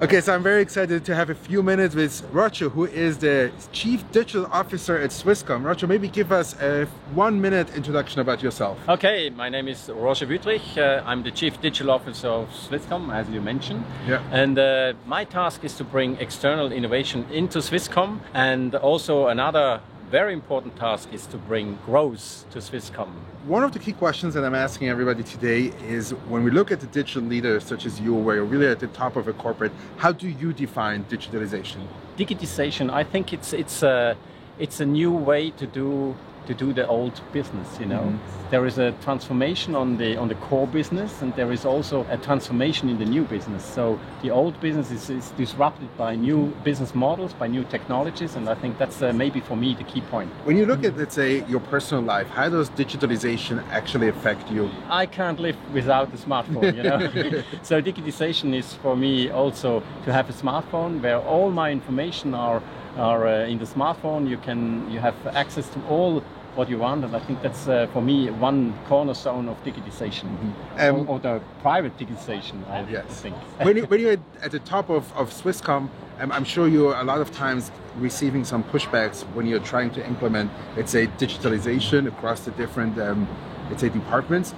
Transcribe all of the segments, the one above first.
Okay, so I'm very excited to have a few minutes with Roger, who is the Chief Digital Officer at Swisscom. Roger, maybe give us a 1-minute introduction about yourself. Okay, my name is Roger Wüthrich. I'm the Chief Digital Officer of Swisscom, as you mentioned. Yeah. And my task is to bring external innovation into Swisscom, and also another very important task is to bring growth to Swisscom. One of the key questions that I'm asking everybody today is, when we look at the digital leaders such as you, where you're really at the top of a corporate, how do you define digitalization? Digitization, I think it's a new way to do the old business. You know, there is a transformation on the core business, and there is also a transformation in the new business. So the old business is disrupted by new business models, by new technologies, and I think that's maybe for me the key point. When you look at, let's say, your personal life, how does digitalization actually affect you? I can't live without a smartphone, you know. So digitization is for me also to have a smartphone where all my information are in the smartphone. You have access to all what you want, and I think that's for me one cornerstone of digitization, or the private digitization. I think. when you're at the top of Swisscom, I'm sure you're a lot of times receiving some pushbacks when you're trying to implement, let's say, digitalization across the different, let's say, departments.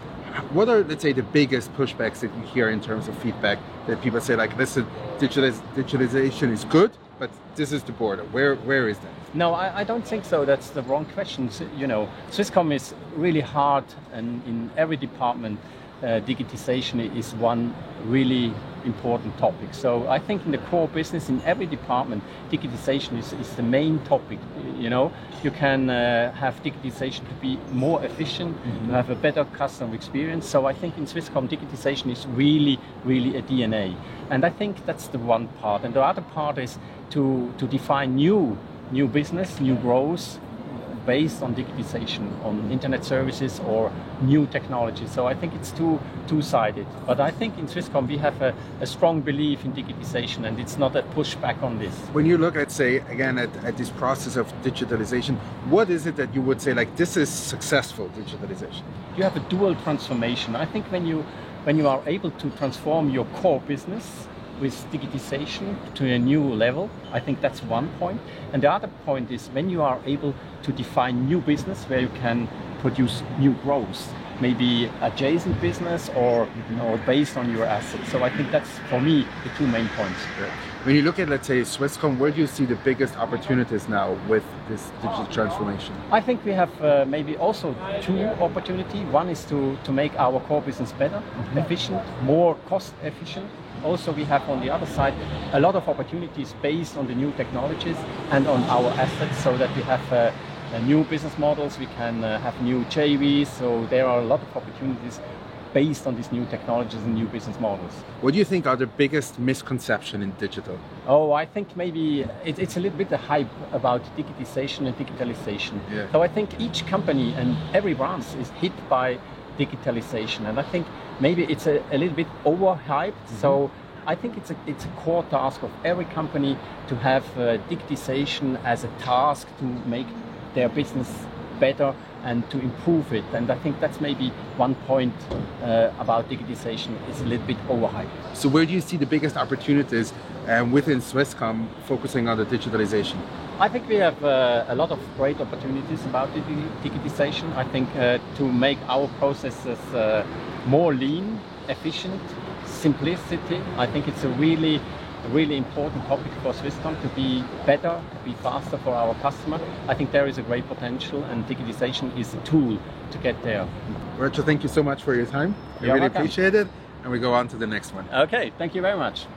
What are, let's say, the biggest pushbacks that you hear in terms of feedback that people say, like, listen, digitalization is good, but this is the border. Where is that? No, I don't think so. That's the wrong question. You know, Swisscom is really hard, and in every department, digitization is one really important topic. So I think in the core business, in every department, digitization is the main topic. You know, you can have digitization to be more efficient, to have a better customer experience. So I think in Swisscom, digitization is really a DNA. And I think that's the one part. And the other part is to define new business, new growth, based on digitization, on internet services or new technology. So I think it's two-sided. But I think in Swisscom we have a strong belief in digitization, and it's not a pushback on this. When you look at, say, again, at this process of digitalization, what is it that you would say, like, this is successful digitalization? You have a dual transformation. I think when you are able to transform your core business with digitization to a new level, I think that's one point. And the other point is when you are able to define new business where you can produce new growth, maybe adjacent business or based on your assets. So I think that's, for me, the two main points. When you look at, let's say, Swisscom, where do you see the biggest opportunities now with this digital transformation? I think we have maybe also two opportunities. One is to make our core business better, efficient, more cost efficient. Also, we have on the other side a lot of opportunities based on the new technologies and on our assets, so that we have new business models, we can have new JVs, so there are a lot of opportunities based on these new technologies and new business models. What do you think are the biggest misconceptions in digital? Oh, I think maybe it's a little bit the hype about digitization and digitalization. Yeah. So I think each company and every brand is hit by digitalization, and I think maybe it's a little bit overhyped. So I think it's a core task of every company to have digitization as a task to make their business better and to improve it. And I think that's maybe one point about digitization is a little bit overhyped. So where do you see the biggest opportunities within Swisscom focusing on the digitalization? I think we have a lot of great opportunities about digitization. I think to make our processes more lean, efficient, simplicity. I think it's a really important topic for Swisscom to be better, to be faster for our customer. I think there is a great potential, and digitization is a tool to get there. Roger, thank you so much for your time. I really appreciate it. And we go on to the next one. Okay, thank you very much.